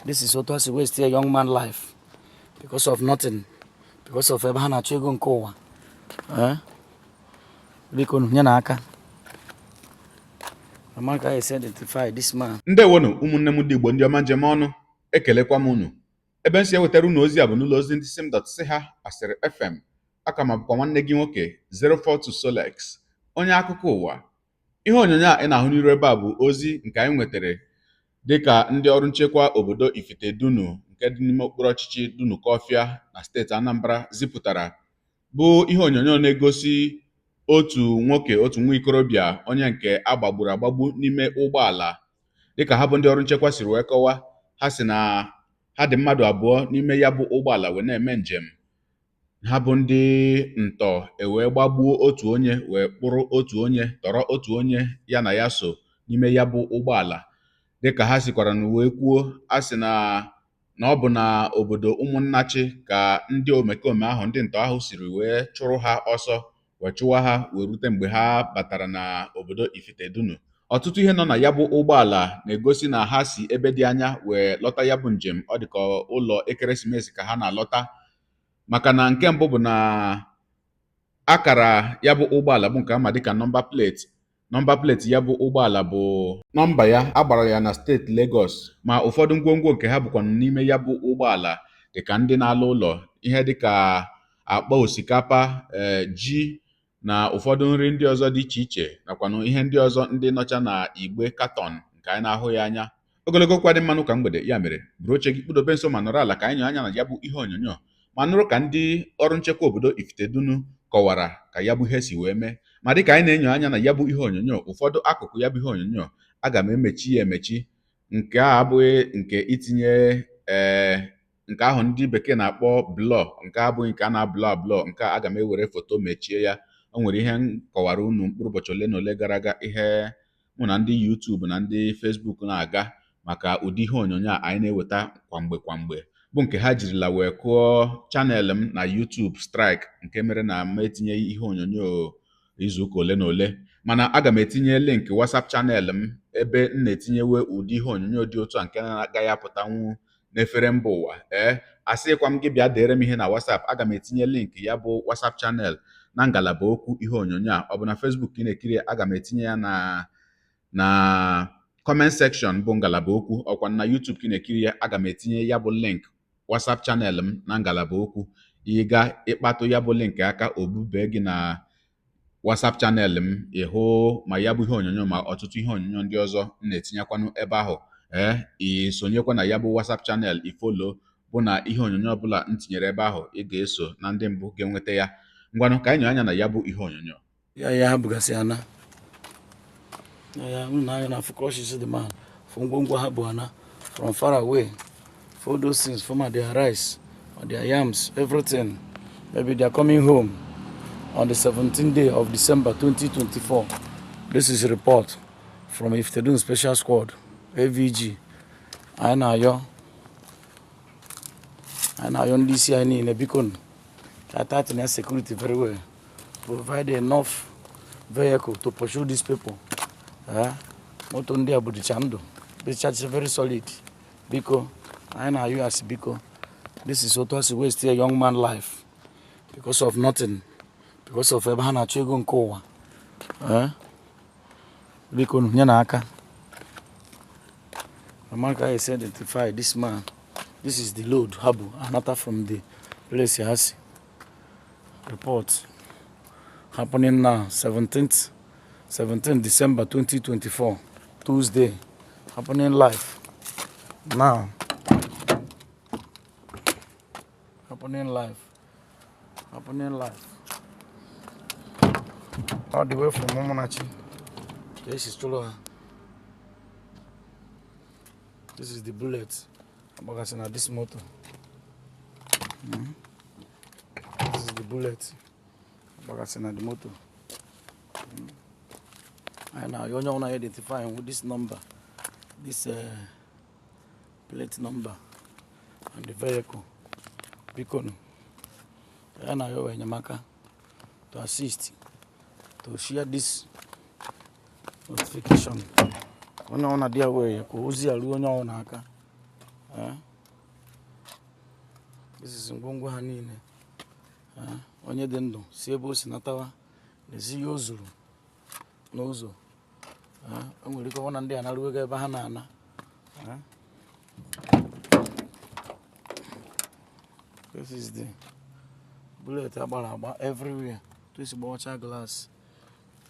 This is what was waste a young man life because of nothing, because of Ebana Chigun Kowa. Because Yanaka. America is identify this man. Ndewonu ụmụnne m ndị Igbo ndị ọma njem ọnụ ekelekwa m unu ebe m si ewetara unu ozi a bụ n'ụlọ ozi ndị sim.si ha asịrị FM aka ma bụkwa nwanne gị nwoke 042 Solex onye akụkọ ụwa. Ihe onyonyo a ị na-ahụ n'iru ebe a bụ ozi nke anyị nwetara dịka ndị ọrụ nchekwa obodo Ifite Dunu nke dị n'ime okpuru ọchịchị Dunukọfịa na steeti Anambra zipụtara, bụ ihe onyonyo na-egosi otu nwoke otu nwa ikorobịa onye nke agbagburu agbagbu n'ime ụgbọala. Dịka ha bụ ndị ọrụ nchekwa siri wee kọwaa, ha si na ha dị mmadụ abụọ n'ime ya bụ ụgbọala wee na-eme njem. Ha bụ ndị ntọ wee gbagbuo otu onye wee kpụrụ otu onye tọrọ otu onye ya na ya so n'ime ya bụ ụgbọala. Dịka ha sikwara na wee kwuo, a sị na ọ bụ na obodo Ụmụnnachi ka ndị omekome ahụ ndị ntọ ahụ siri wee chụrụ ha ọsọ wee chụwa ha wee rute mgbe ha batara na obodo Ifite Dunu. Ọtụtụ ihe nọ na ya bụ ụgbọala na-egosi na ha si ebe dị anya wee lọta ya bụ njem. Ọ dị ka ụlọ ekeresimesi ka ha na-alọta, maka na nke mbụ bụ na akara ya bụ ụgbọala bụ nke ama dịka nọmba pleti ya bụ ụgbọala bụ nọmba ya agbara ya na steeti Lagos, ma ụfọdụ ngwongwo nke ha bụkwa n'ime ya bụ ụgbọala dịka ndị na-alụ ụlọ, ihe dịka akpa osikapa, ji na ụfọdụ nri ndị ọzọ dị iche iche, nakwanụ ihe ndị ọzọ ndị nọcha na igbe katọn nke anyị na-ahụ ya anya. Ogologo kwa dị mmanụ ka mgbede, ya mere buru oche gị kpudobe nso ma nọrọ ala ka anyị nyụ anya na ya bụ ihe onyonyo ma nụrụ ka ndị ọrụ nchekwa obodo Ifite Dunu kọwara ka ya bụ ihe si wee mee. Ma dịka anyị na-enyo anya na ya bụ ihe onyonyo, ụfọdụ akụkụ ya bụ ihe onyonyo aga m emechi ya emechi. Nke a abụghị nke itinye nke ahụ ndị bekee na-akpọ blọ, nke abụghị nke a na-ablọ ablọ. Nke a aga m ewere foto mechie ya. O nwere ihe m kọwara unu mkpụrụ ụbọchị ole na ole gara aga, ihe mụ na ndị YouTube na ndị Facebook na-aga maka ụdị ihe onyonyo a anyị na-eweta kwamgbe bụ nke ha jirila wee kụọ chanel m na YouTube strike, nke mere na m etinyeghị ihe onyonyo izuụka ole na ole. Mana aga m etinye link WhatsApp chanel m ebe m na-etinyewe ụdị ihe onyonyo dị otu a nke na-agaghị apụtanwu n'efere mba ụwa. Asịkwa m gị bịa dere m ihe na WhatsApp, aga m etinye link ya bụ WhatsApp chanel na ngalaba okwu ihe onyonyo a. Ọ bụ na Facebook ị na-ekiri, aga m etinye ya na comment section bụ ngalaba okwu. Ọkwa na YouTube ị na-ekiri ya, aga m etinye ya bụ link WhatsApp chanel m na ngalaba okwu. Ị ga ịkpatụ ya bụ link aka obube gị na WhatsApp chanel m, ịhụ ma ya bụ ihe onyonyo ma ọtụtụ ihe onyonyo ndị ọzọ m na-etinyekwanụ ebe ahụ. Ị sonyekwa na ya bụ WhatsApp chanel, ifolo, bụ na ihe onyonyo ọbụla m tinyere ebe ahụ ị ga-eso na ndị mbụ ga-enweta ya. Ngwanụ ka anyị nyụ anya na ya bụ ihe onyonyo. Ya bugasị ana. Ya na na focus the man from ngwongwo ha bụ ana from far away. For those things, from their rice or their yams, everything. Maybe they are coming home on the 17th day of December 2024. This is a report from Ifite Dunu Special Squad, AVG. I know ndị isi anyị niile biko ka tighten security very well. Provide enough vehicle to pursue these people. Moto ndị a bụ dịcha ndụ. This church is very solid. Biko, I know you as biko. This is what was waste a young man life because of nothing. Because of Ebana Chigun Kowa. Biko Yanaka. America is identify this man. This is the load, Habu, another from the place he has. Report happening now, 17th December 2024, Tuesday. Happening live. Now. Happening live. All the way from Momonachi. This is Choloa. This is the bullet. I'm this motor. This is the bullet. I'm the motor. And now you want to identify with this number, this plate number, and the vehicle. Because and now you're in Yamaka to assist to share this notification. Ona dia way ko uzi alu ona aka. this is ngwongwo ha niile. Onye dị ndụ si ebe o si natawa n'ezi ihe o zuru n'ụzọ. O nwere ike ọnwa na ndị a naruwego ebe ha na-ana. This is the bullet agbara agba everywhere. This is Bocha glass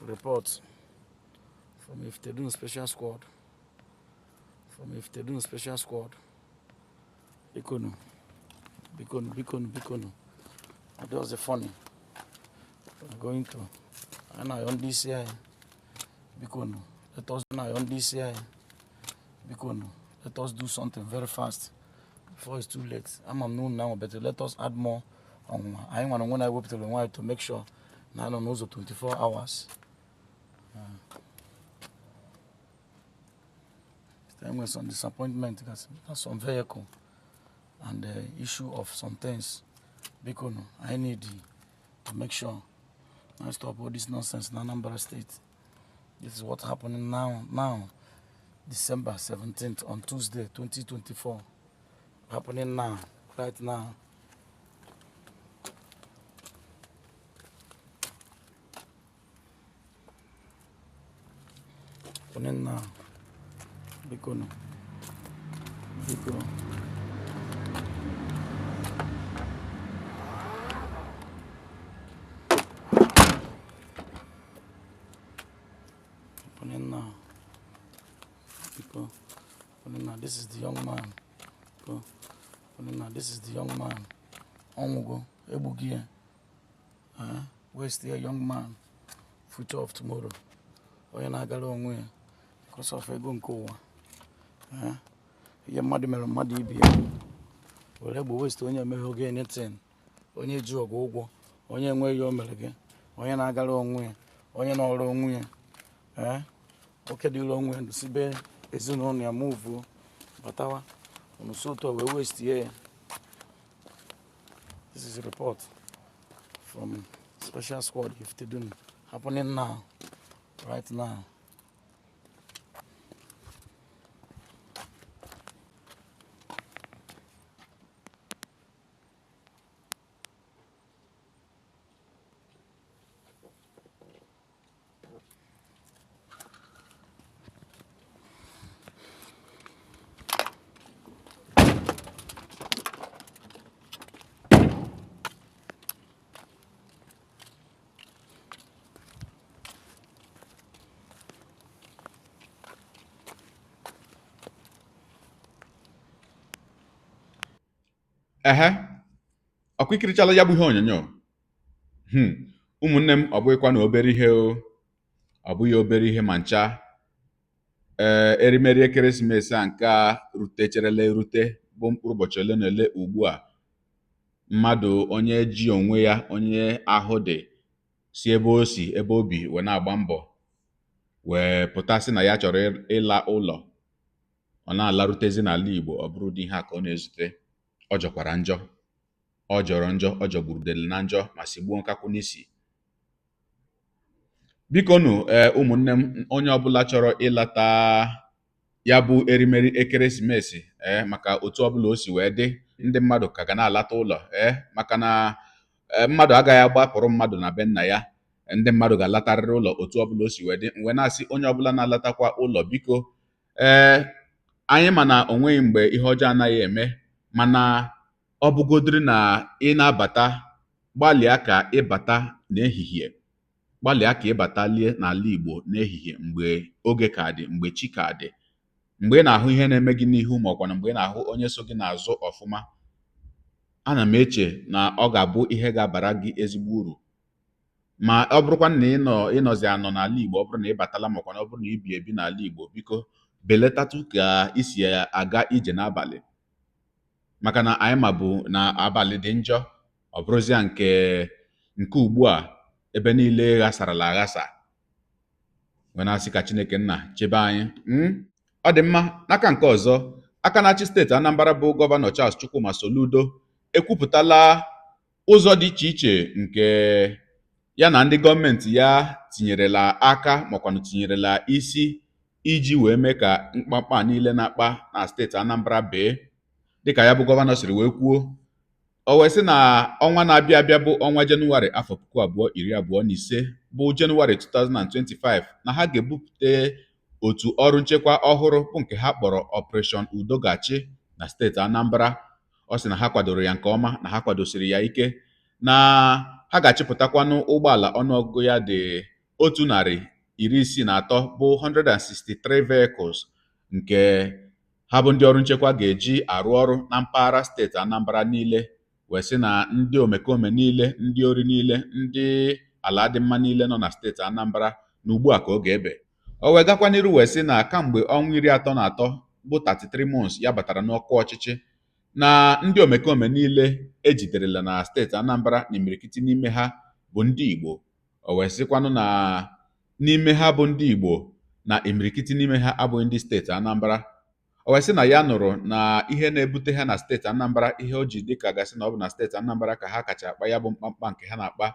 report from Iftedun Special Squad. Bikono. That was the funny. We're going to on DCI. Bikono. Let us on DCI. Bikono. Let us do something very fast before it's too late. I'm unknown now, but let us add more on. I want to when I work to make sure now on those 24 hours. There was some disappointment because some vehicle and the issue of some things. Because I need to make sure I stop all this nonsense in Anambra State. This is what's happening now, December 17th on Tuesday, 2024. Happening now, right now. Happening now. Because this is the young man. This is the young man. Onwugo, Ebugie. Where's the young man? Future of tomorrow. Onye na-agara onwe because of ego nke ụwa. Ihe mmadụ mere mmadụ ibi ya. Were egbo waste onye emeghe oge anything. Onye ji ọgwụ ụgwọ. Onye enweghị o mere gị. Onye na-agara onwe, onye nọrọ onwe ya. Oke dịrị onwe ndụ sibe ezinụlọ ya move batawa unusoto we waste here. This is a report from Special Squad Iftedun happening now, right now. Ọkwa ikirichala ya bụ ihe onyonyo. Ụmụnne m, ọ bụghịkwa na obere ihe ọ bụghị obere ihe ma ncha. Erimeri ekeresimesi a nke a rutecherela erute bụ mkpụrụ ụbọchị ole na ole ugbu a. Mmadụ onye ji onwe ya, onye ahụ dị si ebe o si ebe obi wee na-agba mbọ wee pụtasị na ya chọrọ ịla ụlọ. Ọ na-alarutezi n'ala Igbo, ọ bụrụ dị ihe a ka ọ na-ezute. Ọ jọkwara njọ, ọ jọrọ njọ, ọ jọgburudele na njọ ma sigbuo nkakwụ n'isi. Bikonu ụmụnne m, onye ọbụla chọrọ ịlata ya bụ erimeri ekeresimesi maka otu ọbụla o si wee dị, ndị mmadụ ka ga na-alata ụlọ maka na mmadụ agaghị agbapụrụ mmadụ na be nna ya. Ndị mmadụ ga-alatarịrị ụlọ otu ọbụla o si wee dị. Mgbe na-asị onye ọbụla na-alatakwa ụlọ, biko anyị ma na o nweghị mgbe ihe ọjọọ anaghị eme, mana ọ bụgodiri na ị na-abata, gbalịa ka ịbata n'ehihie, gbalịa ka ịbatalie n'ala Igbo n'ehihie mgbe oge ka dị, mgbe chi ka dị, mgbe ị na-ahụ ihe na-eme gị n'ihu ma ọkwa na mgbe ị na-ahụ onye so gị n'azụ ọfụma. Ana m eche na ọ ga-abụ ihe ga-abara gị ezigbo uru. Ma ọ bụrụkwa na ịnọzi anọ n'ala Igbo, ọ bụrụ na ị batala makwa na ọ bụrụ na ị bi ebi n'ala Igbo, biko belatatu ka isi aga ije n'abalị, maka na anyị ma bụ na abalị dị njọ. Ọ bụrụzia nke ugbu a ebe niile ghasarala aghasa. Wee na-asị ka Chineke nna chebe anyị. Ọ dị mma. N'aka nke ọzọ, aka na-achị steeti Anambra bụ Gọvanọ Charles Chukwuma Soludo ekwupụtala ụzọ dị iche iche nke ya na ndị gọọmenti ya tinyerela aka makwanụ tinyerela isi iji wee mee ka mkpamkpa niile na-akpa na steeti Anambra bee. dịka ya bụ gọvanọ siri wee kwuo. O wee sị na ọnwa na-abịa abịa bụ ọnwa Jenụwarị afọ 2025 bụ Jenụwarị 2025 na ha ga-ebupụta otu ọrụ nchekwa ọhụrụ bụ nke ha kpọrọ Operation Udogachi na steeti Anambra. Ọ sị na ha kwadoro ya nke ọma, na ha kwadosiri ya ike, na ha ga-achịpụtakwanụ ụgbọala ọnụọgụgụ ya dị 163 bụ 163 vehicles nke ha bụ ndị ọrụ nchekwa ga-eji arụ ọrụ na mpaghara steeti Anambra niile, wee sị na ndị omekome niile, ndị ori niile, ndị ala dị mma niile nọ na steeti Anambra na ugbu a ka ọ ga-ebe. O wee gakwa n'iru wee sị na kamgbe ọnwa 33 bụ 33 months ya batara n'ọkụ ọchịchị, na ndị omekome niile ejiderela na steeti Anambra na imirikiti n'ime ha bụ ndị Igbo. O wee sịkwanụ na n'ime ha bụ ndị Igbo na imirikiti n'ime ha abụghị ndị steeti Anambra. O wee sị na ya nụrụ na ihe na-ebute ha na steeti Anambra, ihe o ji dịka gasị na ọ bụ na steeti Anambra ka ha kacha akpa ya bụ mkpamkpa nke ha na-akpa,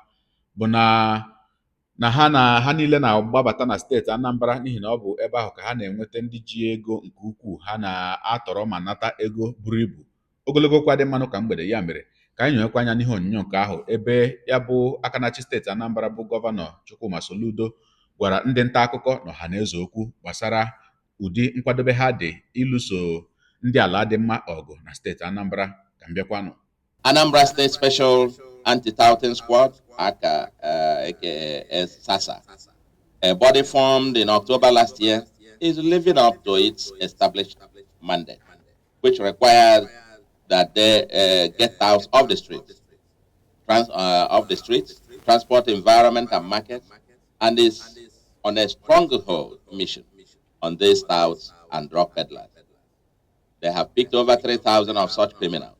bụ na ha niile na-agbabata na steeti Anambra n'ihi na ọ bụ ebe ahụ ka ha na-enweta ndị ji ego nke ukwuu ha na-atọrọ ma nata ego buru ibu. Ogologo kwa dị mmanụ ka mgbede, ya mere ka anyị nyewekwa anya n'ihe onyonyo nke ahụ, ebe ya bụ aka na-achị steeti Anambra bụ gọvanọ Chukwuma Soludo gwara ndị nta akụkọ na ọha na eze okwu gbasara ụdị nkwadobe ha dị ịlụso ndị ala dị mma ọgụ na steeti Anambra. Ka m bịakwanụ. Anambra State Special Anti-Touting Squad, aka SASA, a body formed in October last year, is living up to its established mandate, which requires that they get out of the streets, transport, environment, and market, and is on a stronghold mission on these touts and drug peddlers. They have picked over 3,000 of such criminals.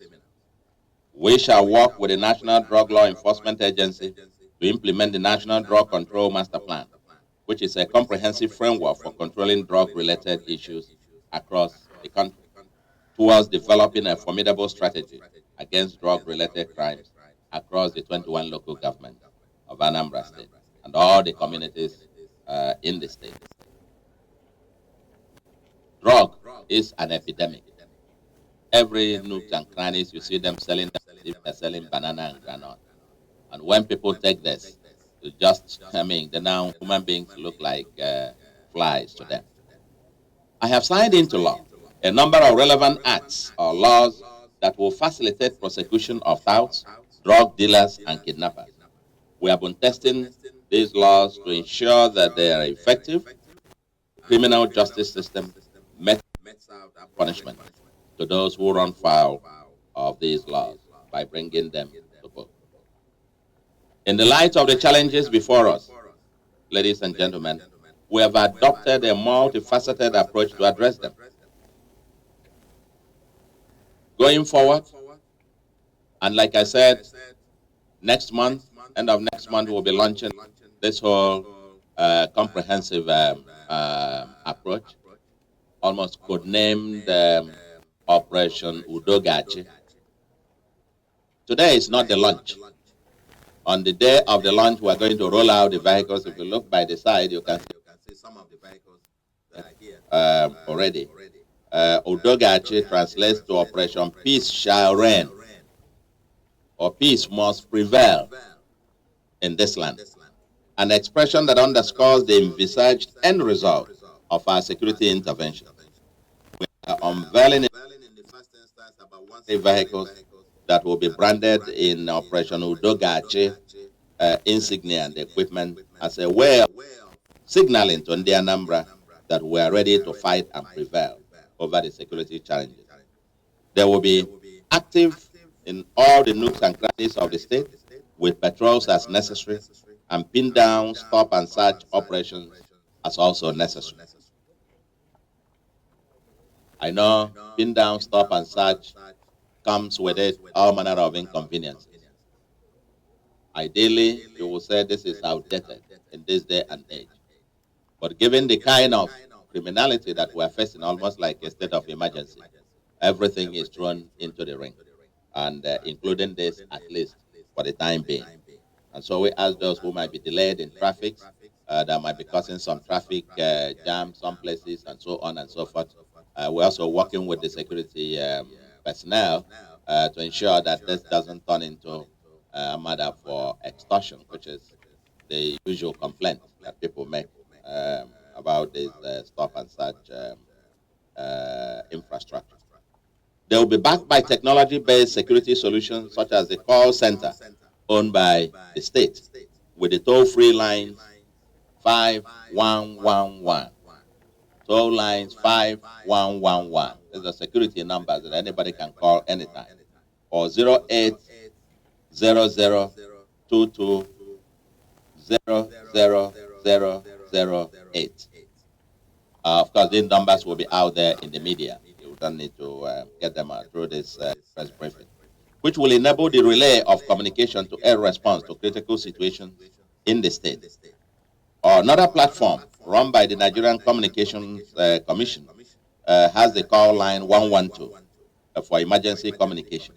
We shall work with the National Drug Law Enforcement Agency to implement the National Drug Control Master Plan, which is a comprehensive framework for controlling drug-related issues across the country, towards developing a formidable strategy against drug-related crimes across the 21 local governments of Anambra State and all the communities in the state. Drug is an epidemic. Every nook and crannies, you see them selling banana and granite. And when people take this, they now human beings look like flies to them. I have signed into law a number of relevant acts or laws that will facilitate prosecution of touts, drug dealers, and kidnappers. We have been testing these laws to ensure that they are effective. Criminal justice system metes out punishment to those who run foul of these laws by bringing them to book. In the light of the challenges before us, ladies and gentlemen, we have adopted a multifaceted approach to address them. Going forward, and like I said, next month, end of next month, we'll be launching this whole comprehensive approach, almost codenamed Operation Udogachi. Today is not the launch. On the day of the launch, we are going to roll out the vehicles. If you look by the side, you can see some of the vehicles that are here already. Udogachi translates to Operation Peace Shall Reign, or Peace Must Prevail in this land. An expression that underscores the envisaged end result of our security intervention. We are unveiling in the first instance about 1 vehicles that will be branded in Operation Udogachi insignia and equipment as a way of signaling to the Anambra that we are ready to fight and prevail over the security challenges. They will be active in all the nooks and crannies of the state with patrols as necessary and pin down, stop and search operations as also necessary. I know pin down, stop and search comes with it all manner of inconveniences. Ideally, you will say this is outdated in this day and age. But given the kind of criminality that we're facing, almost like a state of emergency, everything is thrown into the ring, and including this, at least for the time being. And so we ask those who might be delayed in traffic, that might be causing some traffic jam some places, and so on and so forth. We're also working with the security personnel to ensure that this doesn't turn into a matter for extortion, which is the usual complaint that people make about this stop and search infrastructure. They will be backed by technology-based security solutions such as the call center owned by the state with the toll-free lines 5111. Toll lines 5111. These are security numbers that anybody can call anytime. Or 0800220008. Of course, these numbers will be out there in the media. You don't need to get them through this press briefing, which will enable the relay of communication to air response to critical situations in the state. Another platform run by the Nigerian Communications Commission has the call line 112 for emergency communication.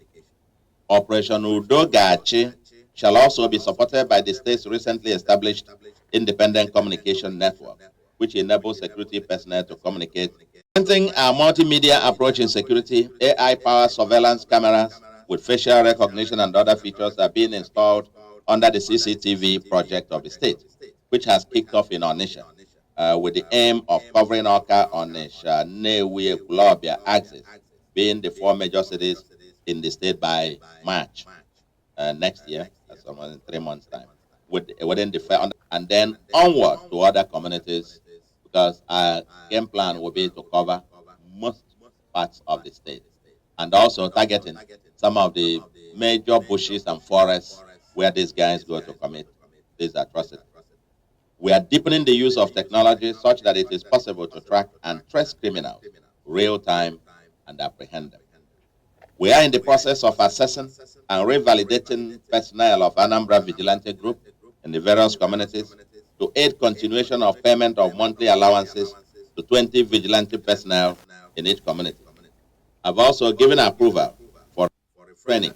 Operation Udogachi shall also be supported by the state's recently established Independent Communication Network, which enables security personnel to communicate. Strengthening our multimedia approach in security, AI-powered surveillance cameras with facial recognition and other features are being installed under the CCTV project of the state, which has kicked off in Onisha, with the aim of covering Oka, Onisha, Newi, Ekulobia axis, being the four major cities in the state by March next year, that's almost in 3 months' time, within the and then onward to other communities, because our game plan will be to cover most parts of the state, and also targeting some of the major bushes and forests where these guys go to commit these atrocities. We are deepening the use of technology such that it is possible to track and trace criminals real time and apprehend them. We are in the process of assessing and revalidating personnel of Anambra Vigilante Group in the various communities to aid continuation of payment of monthly allowances to 20 vigilante personnel in each community. I've also given approval for training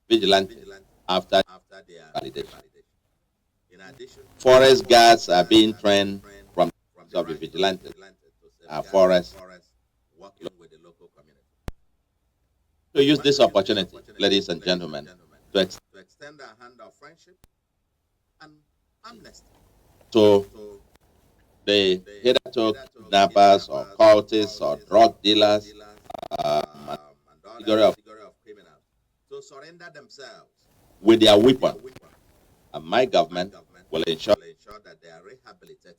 vigilantes after their validation. In addition, forest guards are being trained from the vigilantes, forest working with the local community. To use this opportunity, ladies and gentlemen, to extend our hand of friendship and amnesty to the hitherto kidnappers or cultists or drug dealers and category of criminals to surrender themselves with their weapon. And my government will ensure that they are rehabilitated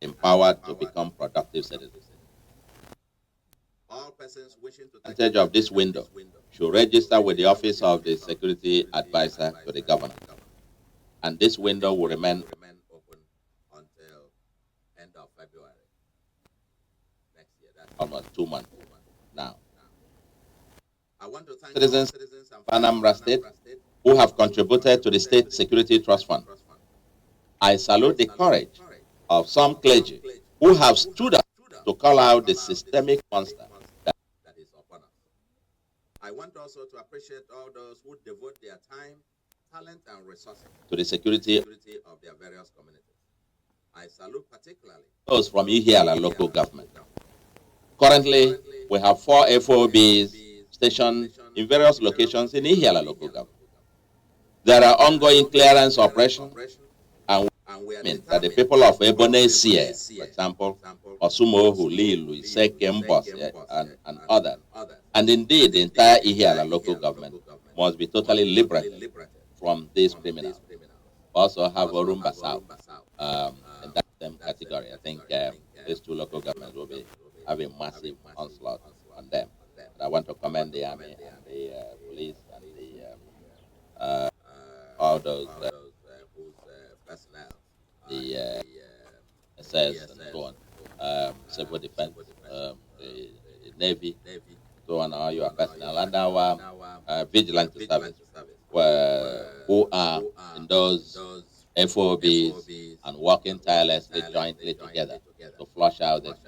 and empowered to become productive citizens. All persons wishing to take advantage of this window should register with the Office of the Security Advisor to the Governor. And this window will remain open until end of February next year. That's almost 2 months now. I want to thank citizens of Anambra State who have contributed to the State Security Trust Fund. I salute the courage of some clergy who have stood up to call out the systemic monster that is upon us. I want also to appreciate all those who devote their time, talent, and resources to the security of their various communities. I salute particularly those from Ihiala local government. Currently, we have 4 FOBs stationed in various locations in Ihiala local government. There are ongoing clearance operations, and we mean that the people of Ebonesia, for example, Osumo, Lilu, Iseke, Mbos, and others, and indeed the entire Ihiala local government must be totally liberated from these criminals. Also have Orumba South in that same category. I think these 2 local governments will be having massive onslaught on them. And I want to commend the army and the police and the all those whose personnel, the SS and so on, civil defense, the Navy, so on, all your personnel, and our vigilante service, who are in those FOBs and working tirelessly jointly together to flush out this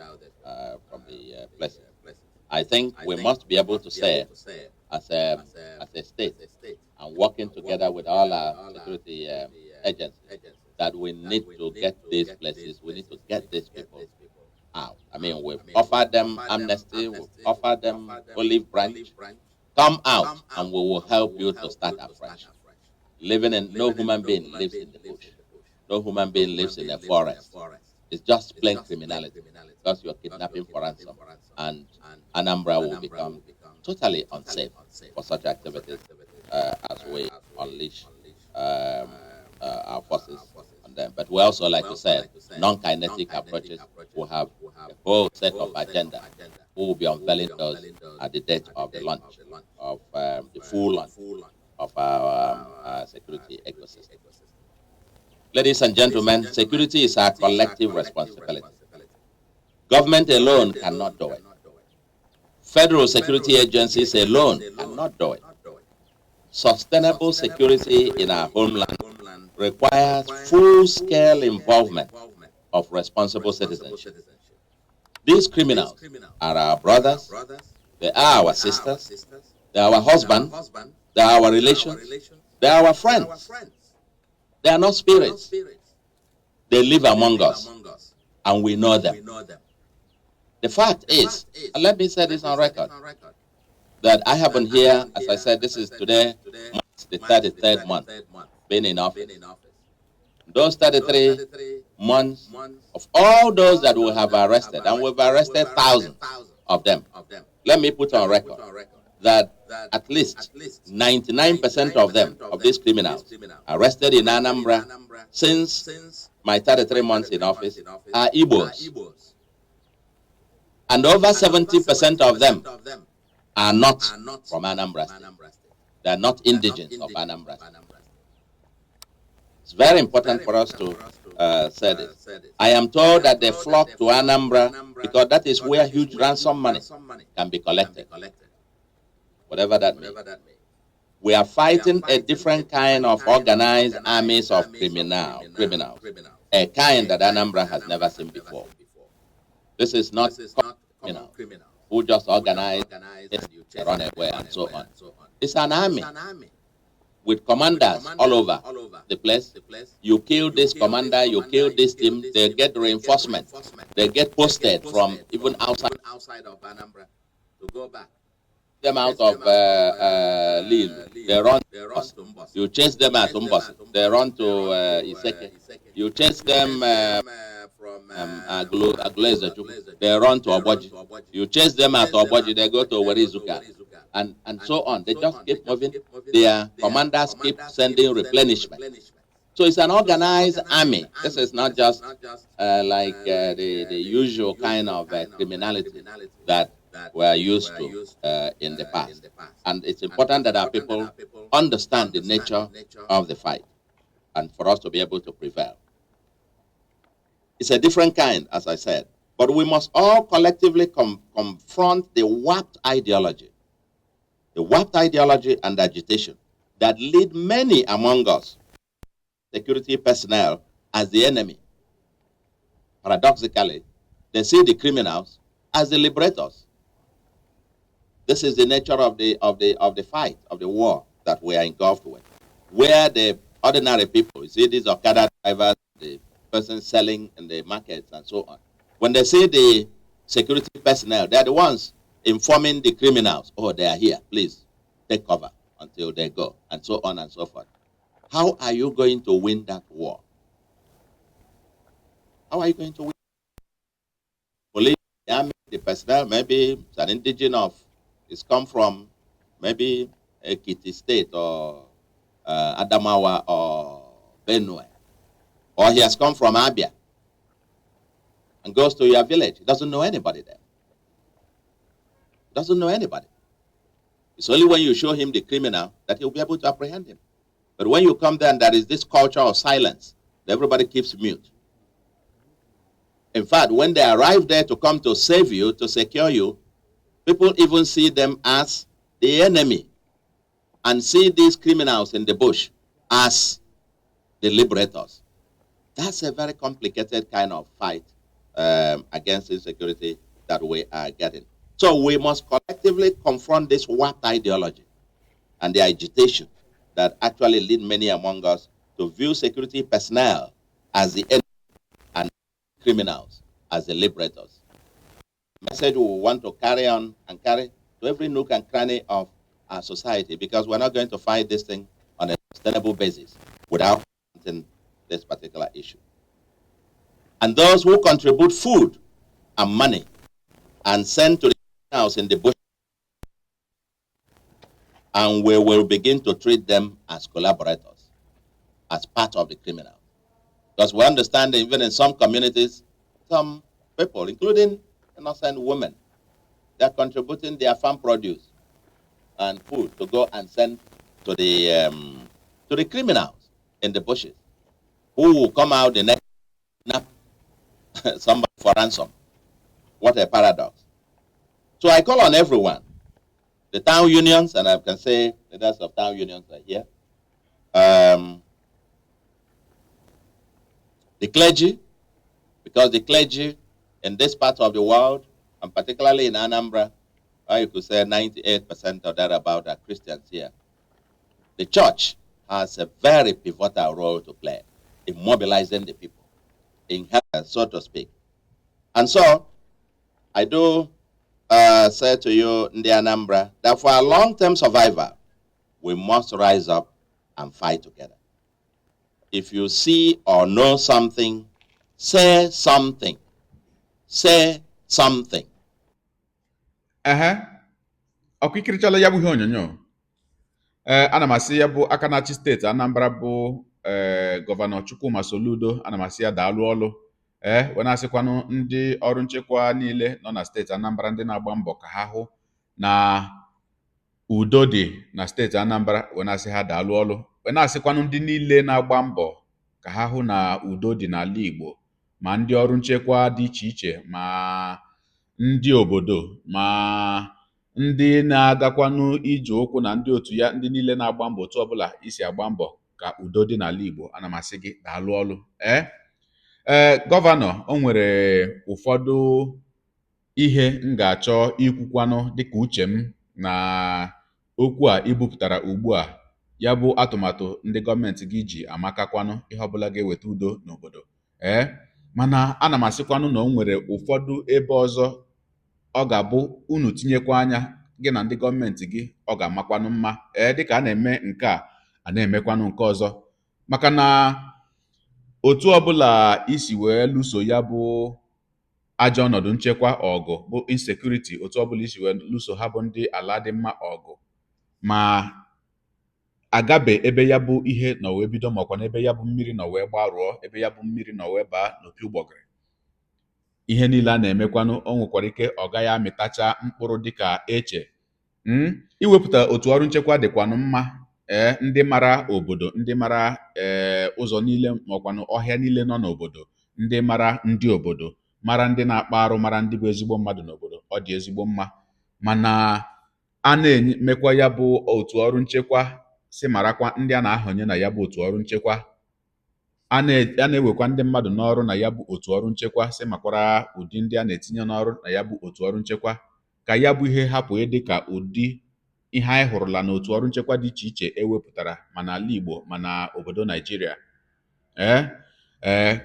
from the places. I think we must be able to say, as a state, and working together with all our security agencies, that we need to get these places, we need to get these people out. I mean, we've offered them amnesty, we've offered them olive branch, Come out and we will help you to start afresh. Living in, no human being lives in the bush. No human being lives in a forest. It's just plain criminality because you're kidnapping for ransom. And Anambra will become totally unsafe for such activities as we unleash our forces on them. But we also, like you said, non-kinetic approaches will have a whole set of agenda. We will be unveiling those at the date of the launch of the full launch of our security ecosystem. Ladies and gentlemen, security is our collective responsibility. Government alone cannot do it. Federal security agencies alone cannot do it. Sustainable security in our homeland requires full-scale involvement of responsible citizenship. These criminals are our brothers, they are our sisters, they are our husbands, they are our relations, they are our friends. They are not spirits. They live among us, and we know them. The fact is, and let me say this on record, that I have been here, as I said, this is today, the 33rd month, being in office. Those 33 months of all those that we have arrested, and we've arrested thousands of them. Let me put on record that at least 99% of them, of these criminals, arrested in Anambra since my 33 months in office, are Igbos. And over 70% of them are not from Anambra State. They are not indigents of Anambra State. It's very important for us to say this. I am told that they flock to Anambra because that is where huge ransom money can be collected. Whatever that means. We are fighting a different kind of organized armies of criminals, a kind that Anambra has never seen before. This is not criminals who just organize, run away, and so on. It's an army with commanders all over the place. You kill this commander, you kill this team, they get reinforcement. They get posted from even outside of Anambra to go back. Them out of Lille, they run to Mbos. You chase them at Mbos, they run to Iseke. You chase them from Agleze, they run to Oboji. You chase them at Oboji, they go to Werizuka, and so on. They just keep moving. Their commanders keep sending replenishment. So it's an organized army. This is not just like the usual kind of criminality that we're used to in the past. And it's important that our people understand the nature of the fight and for us to be able to prevail. It's a different kind, as I said, but we must all collectively confront the warped ideology and agitation that lead many among us, security personnel, as the enemy. Paradoxically, they see the criminals as the liberators. This is the nature of the fight, of the war that we are engulfed with, where the ordinary people, you see these Okada drivers, the person selling in the markets and so on, when they see the security personnel, they are the ones informing the criminals, oh, they are here, please take cover until they go, and so on and so forth. How are you going to win that war? How are you going to win? Police, the army, the personnel, maybe it's an indigene of, it's come from maybe Ekiti State or Adamawa or Benue, or he has come from Abia and goes to your village. He doesn't know anybody there. He doesn't know anybody. It's only when you show him the criminal that he'll be able to apprehend him. But when you come there and there is this culture of silence, everybody keeps mute. In fact, when they arrive there to come to save you, to secure you, people even see them as the enemy and see these criminals in the bush as the liberators. That's a very complicated kind of fight against insecurity that we are getting. So we must collectively confront this warped ideology and the agitation that actually lead many among us to view security personnel as the enemy and criminals as the liberators. Message we want to carry on and carry to every nook and cranny of our society, because we're not going to fight this thing on a sustainable basis without confronting this particular issue. And those who contribute food and money and send to the house in the bush, and we will begin to treat them as collaborators, as part of the criminal. Because we understand that even in some communities, some people, including innocent women, they're contributing their farm produce and food to go and send to the criminals in the bushes, who will come out the next kidnap somebody for ransom. What a paradox. So I call on everyone, the town unions, and I can say leaders of town unions are here, the clergy, because the clergy in this part of the world, and particularly in Anambra, you could say 98% or thereabout are Christians here. The church has a very pivotal role to play in mobilizing the people, in help, so to speak. And so, I do say to you, in the Anambra, that for our long-term survival, we must rise up and fight together. If you see or know something, say something. Say something. Ọkụikirichala ya bụ ihe onyonyo. Ana m asị ya bụ aka na-achị steeti Anambra bụ gọvanọ Chukwuma Soludo, ana m asị ya daalụ ọlụ. Wee na-asịkwanụ ndị ọrụ nchekwa niile nọ na steeti Anambra, ndị na-agba mbọ ka ha hụ na udo dị na steeti Anambra, wee na-asị ha daalụ ọlụ. Wee na-asịkwanụ ndị niile na-agba mbọ ka ha hụ na udo dị n'ala Igbo, ma ndị ọrụ nchekwa dị iche iche, ma ndị obodo, ma ndị na-agakwanụ ije ụkwụ, na ndị otu ya, ndị niile na-agba mbọ, otu ọbụla isi agba mbọ ka udo dị n'ala Igbo, ana m asị gị daalụ ọlụ. Gọvanọ, o nwere ụfọdụ ihe m ga-achọ ikwukwanụ dịka uche m na okwu a ibupụtara ugbu a, ya bụ atụmatụ ndị gọọmenti gị ji amakakwanụ, ihe ọbụla ga-eweta udo n'obodo. Mana ana m asịkwanụ na o nwere ụfọdụ ebe ọzọ ọ ga-abụ unu tinyekwa anya gị na ndị gọọmenti gị, ọ ga-amakwanụ mma, dịka a na-eme nke a na-emekwanụ nke ọzọ. Maka na otu ọbụla isi wee lụso ya bụ ajọ ọnọdụ nchekwa ọgụ, bụ insecurity, otu ọbụla isi wee lụso ha bụ ndị ala dị mma ọgụ, ma agabe ebe ya bụ ihe nọ wee bido, makwa na ebe ya bụ mmiri nọ wee gbarụọ, ebe ya bụ mmiri nọ wee baa n'opi ụgbọgịrị, ihe niile a na-emekwanụ, o nwekwara ike ọ gaghị amịtacha mkpụrụ dịka eche. Iwepụta otu ọrụ nchekwa dịkwanụ mma. Ndị mara obodo, ndị mara ụzọ niile, makwanụ ọhịa niile nọ n'obodo, ndị mara ndị obodo, mara ndị na-akpa arụ, mara ndị bụ ezigbo mmadụ n'obodo, ọ dị ezigbo mma. Mana a na-emekwa ya bụ otu ọrụ nchekwa, si marakwa ndị a na-ahọnye na ya bụ otu ọrụ nchekwa. A na-ewekwa ndị mmadụ n'ọrụ na ya bụ otu ọrụ nchekwa, si makwara ụdị ndị a na-etinye n'ọrụ na ya bụ otu ọrụ nchekwa, ka ya bụ ihe hapụ ịdị ka ụdị ihe anyị hụrụla na otu ọrụ nchekwa dị iche iche ewepụtara ma n'ala Igbo ma na obodo Naijiria.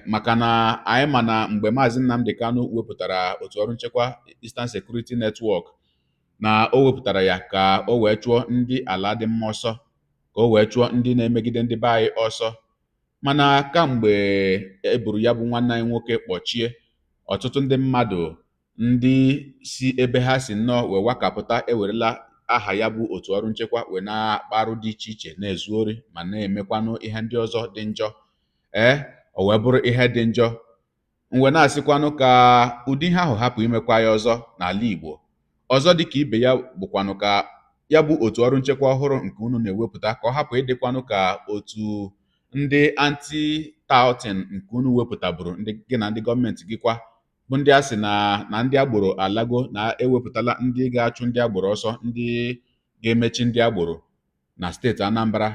Maka na anyị ma na mgbe Maazị Nnamdi Kanu wepụtara otu ọrụ nchekwa Eastern Security Network, na o wepụtara ya ka o wee chụọ ndị ala dị mma ọsọ, ka o wee chụọ ndị na-emegide ndị be anyị ọsọ. Mana kamgbe e buru ya bụ nwanne anyị nwoke kpọchie, ọtụtụ ndị mmadụ ndị si ebe ha si nnọọ wee wakapụta, ewerela aha ya bụ otu ọrụ nchekwa wee na-akparụ dị iche iche, na-ezu ori, ma na-emekwanụ ihe ndị ọzọ dị njọ. O wee bụrụ ihe dị njọ. Mgbe na-asịkwanụ ka ụdị ihe ahụ hapụ imekwa ya ọzọ n'ala Igbo. Ọzọ dịka ibe ya bụkwanụ ka ya bụ otu ọrụ nchekwa ọhụrụ nke unu na-ewepụta, ka ọ hapụ ịdịkwanụ ka otu ndị anti-touting nke unu wepụtaburu, ndị gị na ndị gọọmenti gị kwa, bụ ndị a sị na ndị agboro alago, na-ewepụtala ndị ga-achụ ndị agboro ọsọ, ndị ga-emechi ndị agboro na steeti Anambra.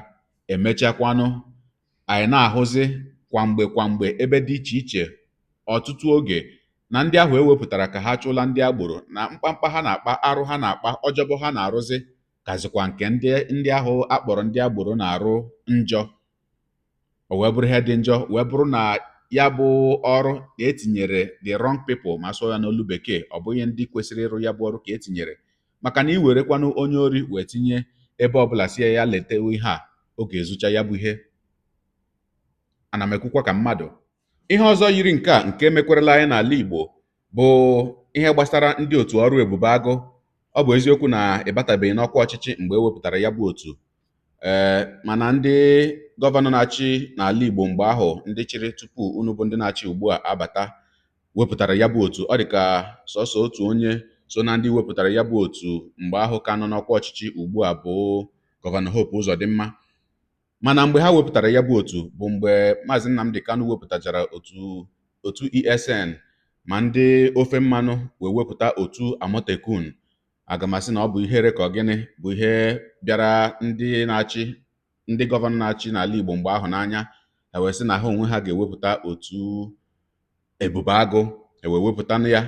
Emechakwanụ anyị na-ahụzi kwamgbe ebe dị iche iche, ọtụtụ oge, na ndị ahụ ewepụtara ka ha chụla ndị agboro, na mkpamkpa ha na-akpa, arụ ha na-akpa, ọjọbọ ha na-arụzi, kazikwa nke ndị ahụ akpọrọ ndị agboro na-arụ njọ. O wee bụrụ ihe dị njọ, wee bụrụ na ya bụ ọrụ ka etinyere the wrong people, ma sụọ ya n'olu bekee, ọ bụghị ndị kwesịrị ịrụ ya bụ ọrụ ka etinyere. Maka na iwerekwanụ onye ori wee tinye ebe ọbụla si ya letewe ihe a ọ ga-ezucha ya bụ ihe. Ana m ekwukwa ka mmadụ. Ihe ọzọ yiri nke a nke mekwarala anyị n'ala Igbo bụ ihe gbasara ndị otu ọrụ ebube agụ. Ọ bụ eziokwu na ịbatabeghị n'ọkwa ọchịchị mgbe e wepụtara ya bụ otu, mana ndị gọvanọ na-achị n'ala Igbo mgbe ahụ, ndị chịrị tupu unu bụ ndị na-achị ugbu a abata, wepụtara ya bụ otu. Ọ dị ka sọsọ otu onye so na ndị wepụtara ya bụ otu mgbe ahụ ka nọ n'ọkwa ọchịchị ugbu a bụ gọvanọ Hope Uzodimma. Mana mgbe ha wepụtara ya bụ otu bụ mgbe Maazị Nnamdi Kanu wepụtachara otu ESN, ma ndị ofe mmanụ wee wepụta otu Amotekun. Aga m asị na ọ bụ ihere ka ọ gịnị bụ ihe bịara ndị gọvanọ na-achị n'ala Igbo mgbe ahụ n'anya. Wee sị na ha onwe ha ga-ewepụta otu ebube agụ, wee wepụtanụ ya.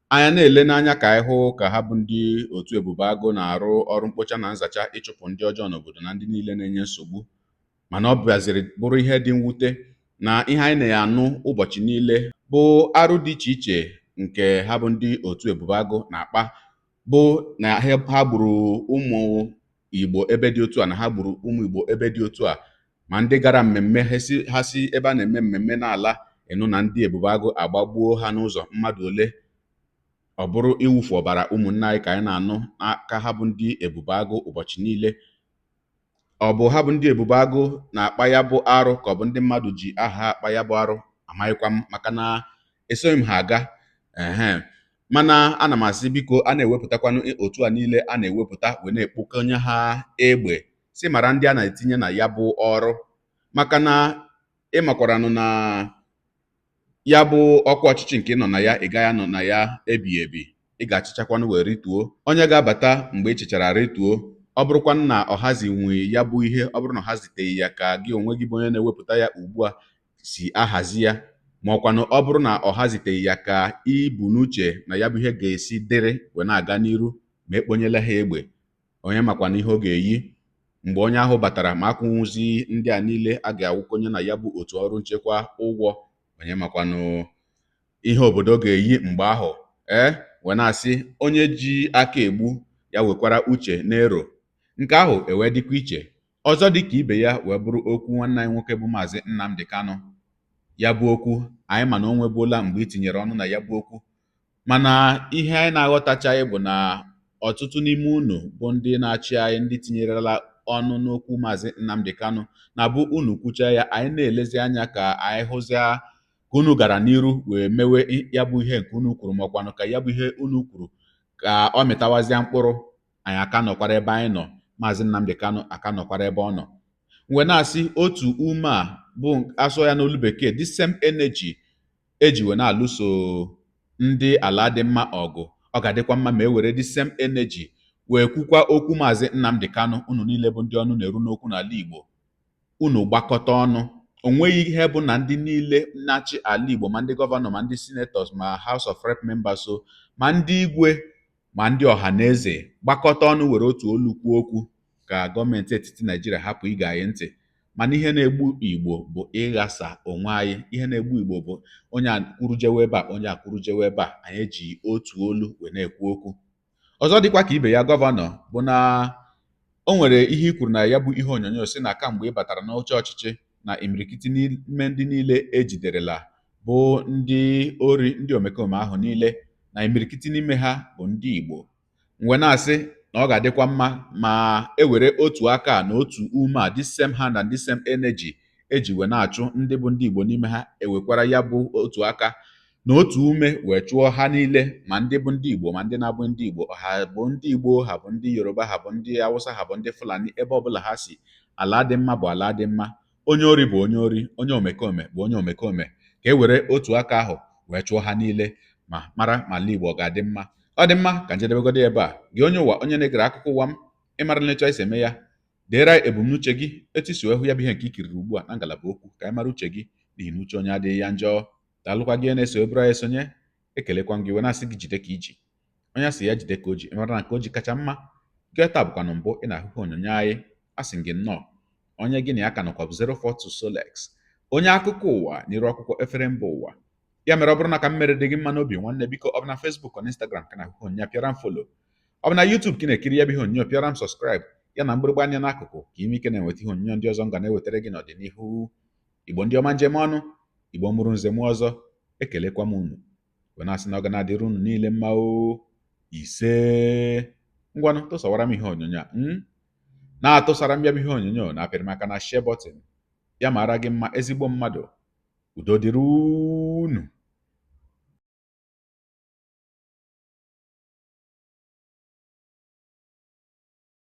Anya na-ele n'anya ka anyị hụ ka ha bụ ndị otu ebube agụ na-arụ ọrụ mkpocha na nzacha ịchụpụ ndị ọjọọ n'obodo na ndị niile na-enye nsogbu. Mana ọ bịaziri bụrụ ihe dị mwute na ihe anyị na-anụ ụbọchị niile bụ arụ dị iche iche nke ha bụ ndị otu ebube agụ na-akpa, bụ na ha gburu ụmụ Igbo ebe dị otu a, na ha gburu ụmụ Igbo ebe dị otu a. Ma ndị gara mmemme ha si ebe a na-eme mmemme n'ala ịnụ na ndị ebube agụ agbagbuo ha n'ụzọ mmadụ ole. Ọ bụrụ iwufu ọbara ụmụnne anyị ka anyị na-anụ n'aka ha bụ ndị ebube agụ ụbọchị niile. Ọ bụ ha bụ ndị ebube agụ na-akpa ya bụ arụ ka ọ bụ ndị mmadụ ji aha akpa ya bụ arụ? Amaghịkwa m, maka na esoghị m ha aga. Mana ana m asị biko, a na-ewepụtakwanụ otu a niile a na-ewepụta wee na-ekpokonye ha egbe, si mara ndị a na-etinye na ya bụ ọrụ. Maka na ịmakwaranụ na ya bụ ọkwa ọchịchị nke ị nọ na ya, ị gaghị anọ na ya ebighị ebi. Ị ga-achịchakwanụ wee rituo. Onye ga-abata mgbe ị chịchara rituo, ọ bụrụkwanụ na ọ hazinwe ya bụ ihe, ọ bụrụ na ọ haziteghị ya ka gị onwe gị bụ onye na-ewepụta ya ugbu a si ahazi ya, ma ọkwanụ ọ bụrụ na ọ haziteghị ya ka ibu n'uche na ya bụ ihe ga-esi dịrị wee na-aga n'iru, ma ekponyela ha egbe, onye makwana ihe ọ ga-eyi mgbe onye ahụ batara. Ma akwụnwụzi ndị a niile a ga-awụkonye na ya bụ otu ọrụ nchekwa ụgwọ, onye makwanụ ihe obodo ga-eyi mgbe ahụ. Wee na-asị onye ji aka egbu ya wekwara uche n'ero. Nke ahụ ewee dịkwa iche. Ọzọ dị ka ibe ya wee bụrụ okwu nwanne anyị nwoke bụ Maazị Nnamdi Kanu. Ya bụ okwu anyị ma na o nwebuola mgbe itinyere ọnụ na ya bụ okwu, mana ihe anyị na-aghọtachaghị bụ na ọtụtụ n'ime unu bụ ndị na-achị anyị, ndị tinyerela ọnụ n'okwu Maazị Nnamdi Kanu, na-abụ unu kwucha ya, anyị na-elezi anya ka anyị hụzia ka unu gara n'iru wee mewe ya bụ ihe nke unu kwuru, ma ọkwanụ ka ya bụ ihe unu kwuru ka ọ mịtawazịa mkpụrụ. Anyị aka nọkwara ebe anyị nọ, Maazị Nnamdi Kanu aka nọkwara ebe ọ nọ. Wee na-asị otu ume a bụ asụ ya n'olu bekee, the same energy eji wee na-alụso ndị ala dị mma ọgụ, ọ ga-adịkwa mma ma e were the same energy wee kwukwa okwu Maazị Nnamdi Kanu. Unu niile bụ ndị ọnụ na-eru n'okwu n'ala Igbo, unu gbakọta ọnụ. O nweghị ihe bụ na ndị niile na-achị ala Igbo, ma ndị gọvanọ, ma ndị senators, ma House of Rep members, so ma ndị igwe, ma ndị ọha na eze gbakọta ọnụ were otu olu kwuo okwu ka gọọmenti etiti Naijiria hapụ ige anyị ntị. Mana ihe na-egbu Igbo bụ ịghasa onwe anyị. Ihe na-egbu Igbo bụ onye akwurujewe ebe a, onye akwurujewe ebe a, anyị eji otu olu wee na-ekwu okwu. Ọzọ dịkwa ka ibe ya, gọvanọ, bụ na o nwere ihe i kwuru na ya bụ ihe onyonyo, si na kamgbe ị batara n'oche ọchịchị na imirikiti n'ime ndị niile ejiderela bụ ndị ori, ndị omekome ahụ niile, na imirikiti n'ime ha bụ ndị Igbo. Mgbe na-asị na ọ ga-adịkwa mma ma e were otu aka na otu ume a, the same hand and the same energy eji wee na-achụ ndị bụ ndị Igbo n'ime ha, ewekwara ya bụ otu aka na otu ume wee chụọ ha niile, ma ndị bụ ndị Igbo ma ndị na-abụ ndị Igbo. Ha bụ ndị Igbo, ha bụ ndị Yoruba, ha bụ ndị Hausa, ha bụ ndị Fulani, ebe ọbụla ha si, ala dị mma bụ ala dị mma. Onye ori bụ onye ori, onye omekome bụ onye omekome. Ka e were otu aka ahụ wee chụọ ha niile, ma mara ma ala Igbo ọ ga-adị mma. Ọ dị mma ka njedebegodi ebe a. Gị onye ụwa, onye na-egere akụkọ ụwa m, ịmara nlecha isi eme ya, deere ebumnuche gị, etu isi wee hụ ya bụ ihe nke ikiriri ugbu a na ngalaba okwu, ka anyị mara uche gị, n'ihi na uche onye adịghị ya njọ. Daalụkwa gị na-eso eburu anyị esonye. Ekelekwa m gị wee na-asị gị jide ka iji. Onye asị ya jide ka o ji, ịmara na nke o ji kacha mma. Gị taa bụkwanụ mbụ ị na-ahụhụ onyonyo anyị, asị gị nnọọ. Onye gị na ya ka nọkwa bụ 042 Solex, onye akụkọ ụwa n'iru akwụkwọ efere mba ụwa. Ya mere, ọ bụrụ na ka m mere dị gị mma n'obi, nwanne, biko ọ bụ na Facebook na Instagram ka na-ahụhụ onyonyo, pịara m follow. Ọ bụ na YouTube ka ị na-ekiri ya bụ ihe onyonyo, pịara m subscribe. ya na mgbịrịgba anya n'akụkụ ka ime ike na-enweta ihe onyonyo ndị ọzọ m ga na-ewetara gị n'ọdịnihu. Igbo ndị ọma njem ọnụ, Igbo mụrụ nze m ọzọ, ekelekwa m unu wee na-asị na ọ ga na-adịrị unu niile mma o. Ise ngwanụ tụsawara m ihe onyonyo a na-atụsara m ya bụ ihe onyonyo na-apịrị m aka na share button. Ya mara gị mma ezigbo mmadụ. Udo dịrị unu.